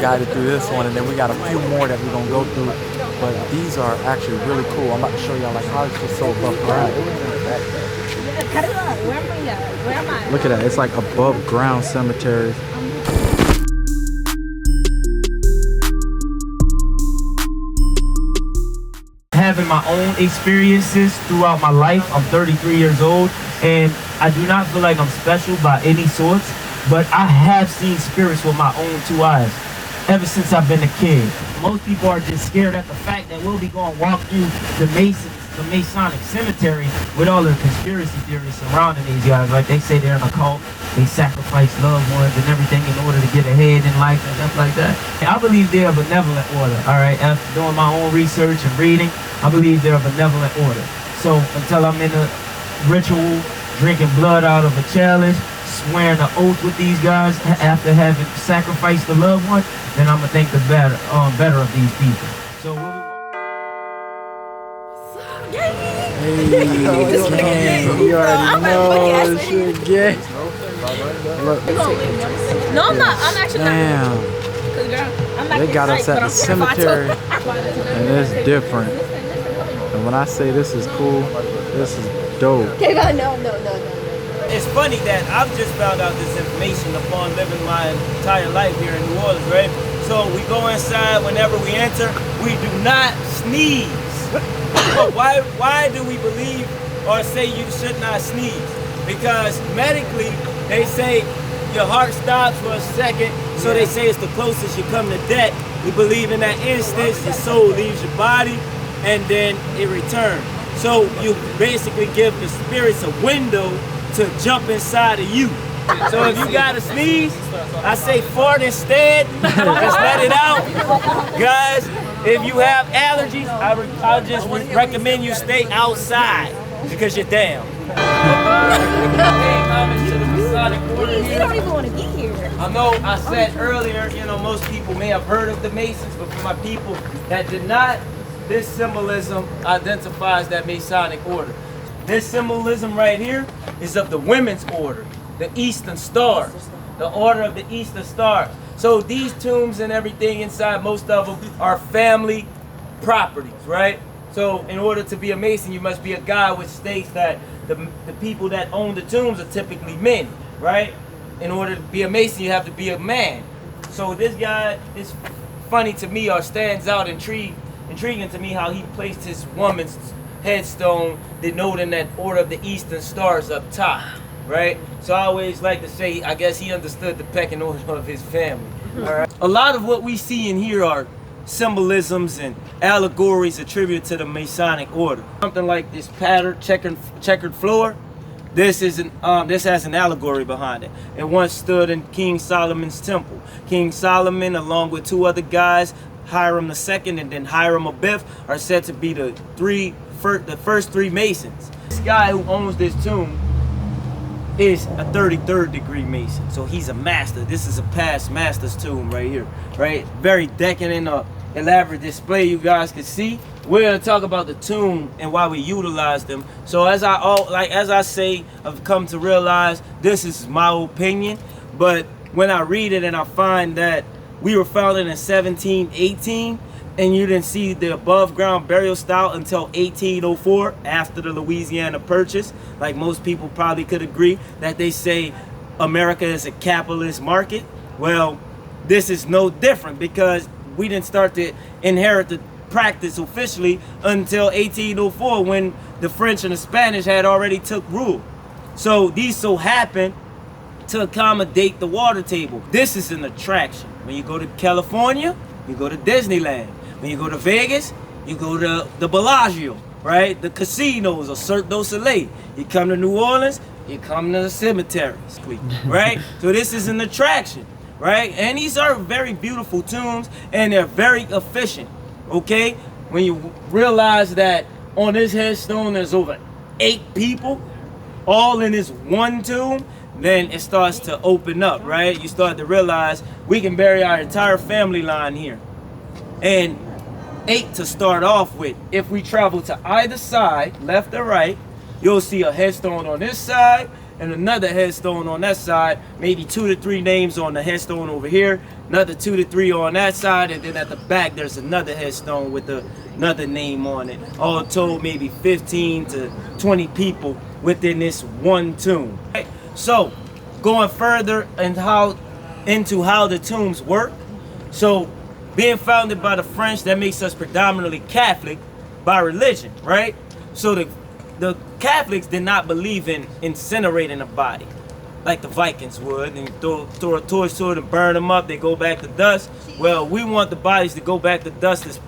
guided through this one, and then we got a few more that we're gonna go through. But these are actually really cool. I'm about to show y'all like how it's just so above ground. Look at that, it's like above ground cemeteries. Having my own experiences throughout my life. I'm 33 years old, and I do not feel like I'm special by any sorts, but I have seen spirits with my own two eyes ever since I've been a kid. Most people are just scared at the fact that we'll be going to walk through the Masonic cemetery with all the conspiracy theories surrounding these guys. Like they say they're in a cult, they sacrifice loved ones and everything in order to get ahead in life and stuff like that. And I believe they're a benevolent order, all right? After doing my own research and reading, I believe they're a benevolent order. So until I'm in a ritual, drinking blood out of a chalice, swearing an oath with these guys after having sacrificed the loved one, then I'm gonna think the better of these people. So You already know shit, yeah. No, I'm not. I'm actually Damn. not. Girl, I'm not. They got us at the cemetery, and it's different. And when I say this is cool, this is dope. No. it's funny that I've just found out this information upon living my entire life here in New Orleans, right? So we go inside whenever we enter, we do not sneeze. But why do we believe or say you should not sneeze? Because medically, they say your heart stops for a second, so they say it's the closest you come to death. We believe in that instance, your soul leaves your body, and then it returns. So you basically give the spirits a window to jump inside of you. So if you gotta sneeze, I say fart instead, just let it out. Guys, if you have allergies, I just recommend you stay outside because you're down. You don't even want to be here. I know I said earlier, you know, most people may have heard of the Masons, but for my people that did not, this symbolism identifies that Masonic order. This symbolism right here is of the women's order, the Eastern Stars, the order of the Eastern Stars. So these tombs and everything inside, most of them are family properties, right? So in order to be a Mason, you must be a guy, which states that the people that own the tombs are typically men, right? In order to be a Mason, you have to be a man. So this guy is funny to me, or stands out intriguing to me, how he placed his woman's headstone denoting that order of the Eastern Stars up top, right? So I always like to say, I guess he understood the pecking order of his family. All right. A lot of what we see in here are symbolisms and allegories attributed to the Masonic order. Something like this patterned checkered floor. This has an allegory behind it. It once stood in King Solomon's temple. King Solomon, along with two other guys, Hiram II and then Hiram Abiff, are said to be the first three Masons. This guy who owns this tomb is a 33rd degree Mason, so he's a master. This is a past master's tomb right here, right? Very decadent, elaborate display you guys can see. We're gonna talk about the tomb and why we utilize them. So as I say, I've come to realize this is my opinion, but when I read it and I find that we were founded in 1718, and you didn't see the above ground burial style until 1804 after the Louisiana Purchase. Like most people probably could agree that they say America is a capitalist market. Well, this is no different, because we didn't start to inherit the practice officially until 1804, when the French and the Spanish had already took rule. So these so happen to accommodate the water table. This is an attraction. When you go to California, you go to Disneyland. When you go to Vegas, you go to the Bellagio, right? The casinos, or Cirque du Soleil. You come to New Orleans, you come to the cemeteries, right? So this is an attraction, right? And these are very beautiful tombs, and they're very efficient, okay? When you realize that on this headstone there's over 8 people, all in this one tomb, then it starts to open up, right? You start to realize we can bury our entire family line here. And 8 to start off with. If we travel to either side, left or right, you'll see a headstone on this side and another headstone on that side, maybe 2 to 3 names on the headstone over here, another 2 to 3 on that side, and then at the back there's another headstone with another name on it. All told, maybe 15 to 20 people within this one tomb. Right? So, going further into how the tombs work. So, being founded by the French, that makes us predominantly Catholic by religion, right? So the Catholics did not believe in incinerating a body like the Vikings would, and throw a torch to it and burn them up. They go back to dust. Well, we want the bodies to go back to dust as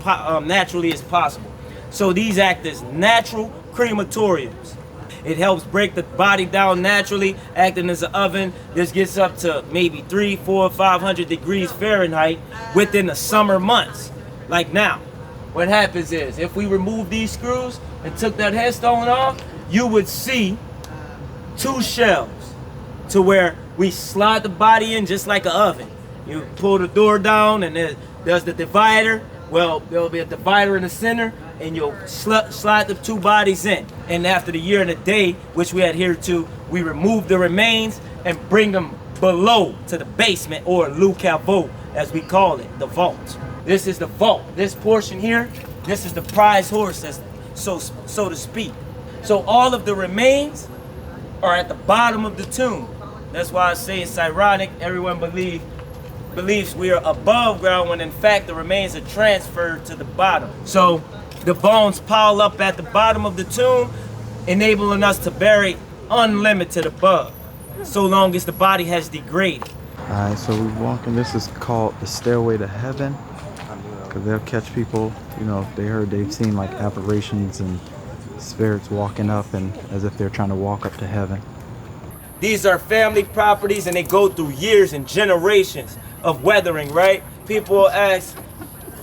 naturally as possible. So these act as natural crematoriums. It helps break the body down naturally, acting as an oven. This gets up to maybe 300, 400, 500 degrees Fahrenheit within the summer months. Like now, what happens is, if we remove these screws and took that headstone off, you would see 2 shelves to where we slide the body in just like an oven. You pull the door down and there's the divider. Well, there'll be a divider in the center, and you'll slide the 2 bodies in. And after the year and a day, which we adhere to, we remove the remains and bring them below to the basement, or Le Caveau, as we call it, the vault. This is the vault. This portion here, this is the prize horse, so to speak. So all of the remains are at the bottom of the tomb. That's why I say it's ironic. Everyone believes we are above ground, when in fact the remains are transferred to the bottom. So the bones pile up at the bottom of the tomb, enabling us to bury unlimited above, so long as the body has degraded. Alright, so we're walking. This is called the Stairway to Heaven, because they'll catch people, you know, if they've seen like apparitions and spirits walking up, and as if they're trying to walk up to heaven. These are family properties, and they go through years and generations of weathering, right? People will ask,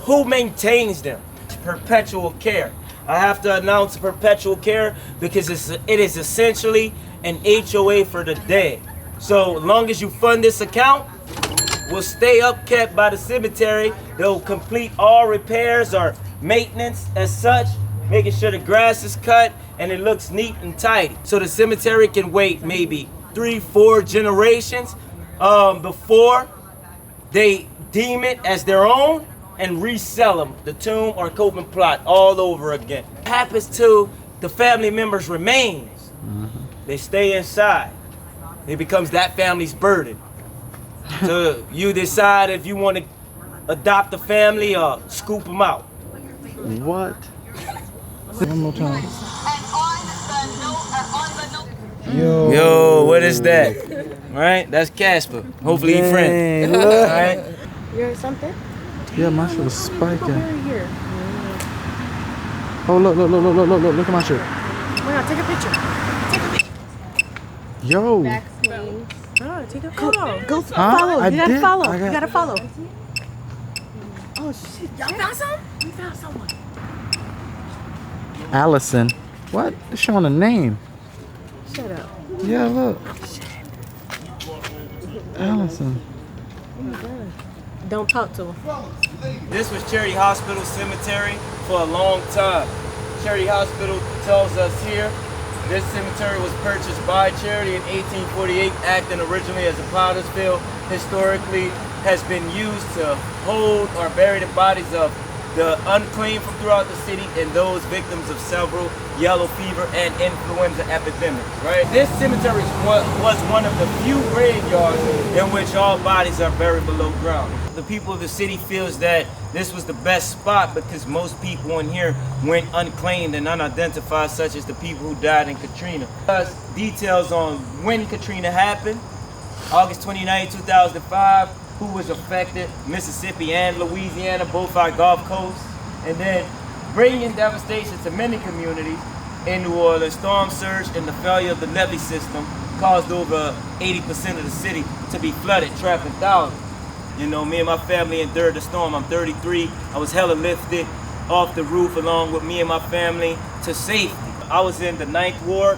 who maintains them? Perpetual care. I have to announce perpetual care because it is essentially an HOA for the dead. So as long as you fund this account, will stay upkept by the cemetery. They'll complete all repairs or maintenance as such, making sure the grass is cut and it looks neat and tidy. So the cemetery can wait maybe 3-4 generations before they deem it as their own and resell them, the tomb or coping plot, all over again. What happens to the family members' remains? They stay inside. It becomes that family's burden. So you decide if you want to adopt a family or scoop them out. What? One more time. Yo, what is that? All right, that's Casper. Hopefully he friends. All right. You heard something? Yeah, my shit was spiking. Over here. Oh, look at my shirt. Why not? Take a picture. Take a picture. Yo. Oh, take a photo. Go Huh? follow. You gotta follow. You gotta follow. Oh shit. Y'all found some? We found someone. Allison. What? They're showing a name. Shut up. Yeah, look. Allison. Oh my God. Don't talk to him. This was Charity Hospital Cemetery for a long time. Charity Hospital tells us here, this cemetery was purchased by Charity in 1848, acting originally as a potter's field. Historically has been used to hold or bury the bodies of the unclean from throughout the city and those victims of several yellow fever and influenza epidemics, right? This cemetery was one of the few graveyards in which all bodies are buried below ground. The people of the city feels that this was the best spot because most people in here went unclaimed and unidentified, such as the people who died in Katrina. Details on when Katrina happened, August 29, 2005, who was affected, Mississippi and Louisiana, both our Gulf Coast, and then bringing devastation to many communities in New Orleans. Storm surge and the failure of the levee system caused over 80% of the city to be flooded, trapping thousands. You know, me and my family endured the storm. I'm 33. I was hella lifted off the roof along with me and my family to safety. I was in the 9th ward,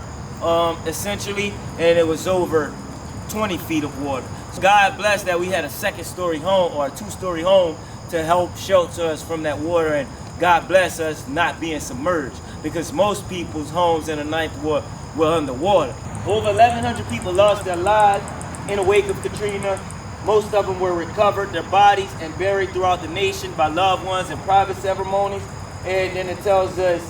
essentially, and it was over 20 feet of water. So God bless that we had a 2nd-story home or a 2-story home to help shelter us from that water, and God bless us not being submerged, because most people's homes in the 9th ward were underwater. Over 1,100 people lost their lives in the wake of Katrina. Most of them were recovered, their bodies, and buried throughout the nation by loved ones in private ceremonies. And then it tells us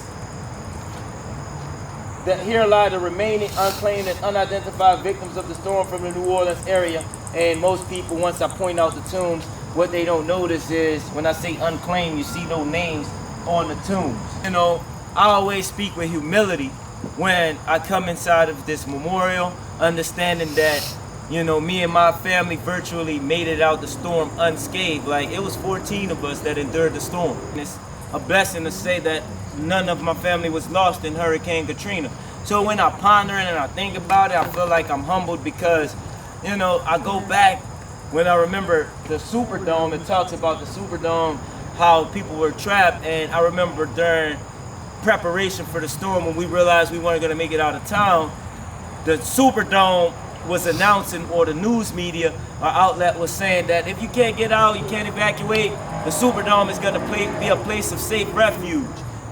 that here lie the remaining unclaimed and unidentified victims of the storm from the New Orleans area. And most people, once I point out the tombs, what they don't notice is when I say unclaimed, you see no names on the tombs. You know, I always speak with humility when I come inside of this memorial, understanding that, you know, me and my family virtually made it out the storm unscathed. Like, it was 14 of us that endured the storm. And it's a blessing to say that none of my family was lost in Hurricane Katrina. So when I ponder it and I think about it, I feel like I'm humbled because, you know, I go back when I remember the Superdome. It talks about the Superdome, how people were trapped, and I remember during preparation for the storm when we realized we weren't going to make it out of town, the Superdome was announcing, or the news media or outlet was saying that if you can't get out, you can't evacuate, the Superdome is going to be a place of safe refuge.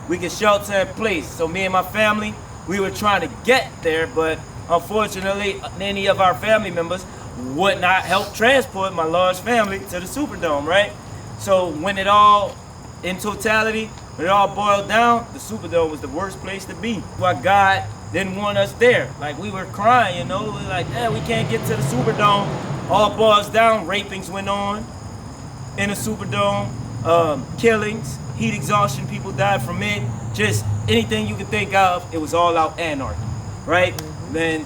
We can shelter in place. So me and my family, we were trying to get there, but unfortunately, any of our family members would not help transport my large family to the Superdome, right? So when it all, in totality, when it all boiled down, the Superdome was the worst place to be. Why God didn't want us there. Like, we were crying, you know, we were like, yeah, we can't get to the Superdome. All boils down, rapings went on in the Superdome, killings, heat exhaustion, people died from it, just anything you could think of, it was all out anarchy, right? Then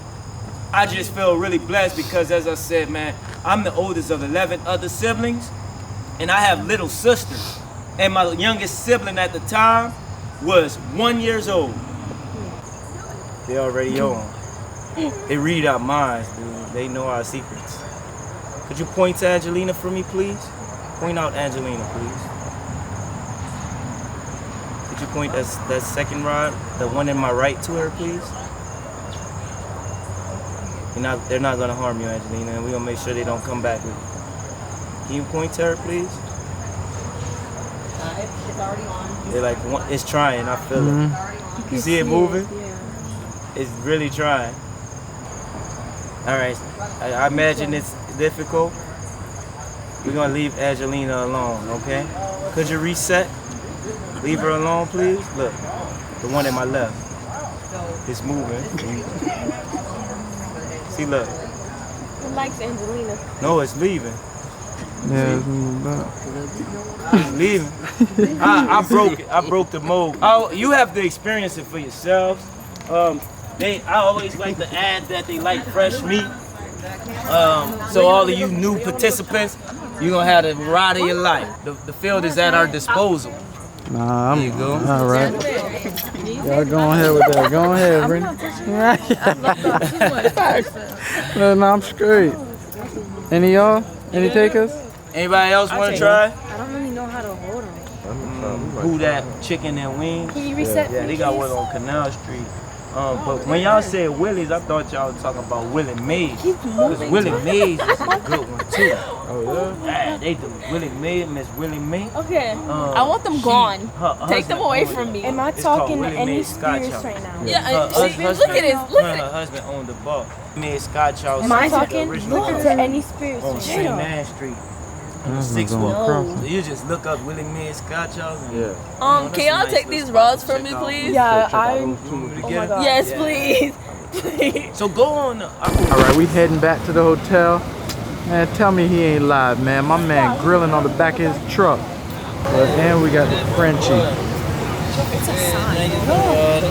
I just feel really blessed because, as I said, man, I'm the oldest of 11 other siblings, and I have little sisters. And my youngest sibling at the time was 1 year old. They already on. They read our minds, dude. They know our secrets. Could you point to Angelina for me, please? Point out Angelina, please. Could you point that second rod, the one in my right, to her, please? They're not gonna harm you, Angelina, and we're gonna make sure they don't come back with you. Can you point to her, please? It's already on. They're like, it's trying, I feel it. You see it moving? Yeah. It's really trying. All right, I imagine it's difficult. We're gonna leave Angelina alone, okay? Could you reset? Leave her alone, please. Look, the one at my left. It's moving. See, look. Who likes Angelina? No, it's leaving. Yeah, it's moving back. It's leaving. I broke it. I broke the mold. You have to experience it for yourselves. I always like to add that they like fresh meat. So all of you new participants, you're gonna have the ride of your life. The field is at our disposal. Nah, I'm go. all right. Y'all go ahead with that. Go ahead, Brittany. No, I'm straight. Any y'all? Any takers? Anybody else want to try? I don't really know how to hold them. Who that chicken and wings? Can you reset? Yeah, they got one on Canal Street. But when y'all said Willie's, I thought y'all were talking about Willie Mays. Because Willie Mays is a good one too. Oh yeah? Yeah, they do. Willie Mays, Miss Willie May. Okay, I want them gone. Take them away from me. Am I talking any spirits right now? Yeah, look at this. Look at her it. husband owned the bar. Made Scotch House. Am I talking? Look into any spirits on right St. now. Anne Street. That's 6 not going across. So you just look up Willie Mays Scotch House. And, Can y'all take these rods from me, please? Yeah, Oh my God. Yes, please. So go on. All right, we heading back to the hotel. Man, tell me he ain't live, man. My man grilling on the back of his truck. And we got the Frenchie. It's a sign.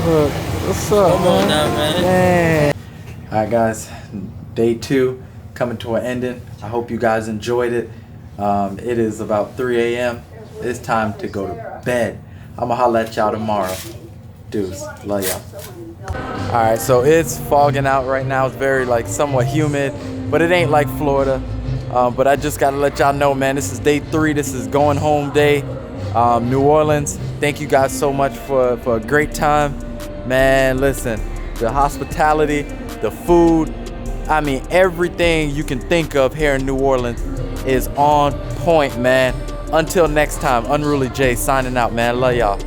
Look, what's up, Come on now, man. man? All right, guys. Day 2 coming to an ending. I hope you guys enjoyed it. It is about 3 a.m. It's time to go to bed. I'm gonna holla at y'all tomorrow. Deuce. Love y'all. Alright, so it's fogging out right now. It's very somewhat humid, but it ain't like Florida. But I just gotta let y'all know, man, this is day 3. This is going home day. New Orleans. Thank you guys so much for a great time. Man, listen, the hospitality, the food, I mean everything you can think of here in New Orleans is on point, man. Until next time, Unruly J signing out, man. Love y'all.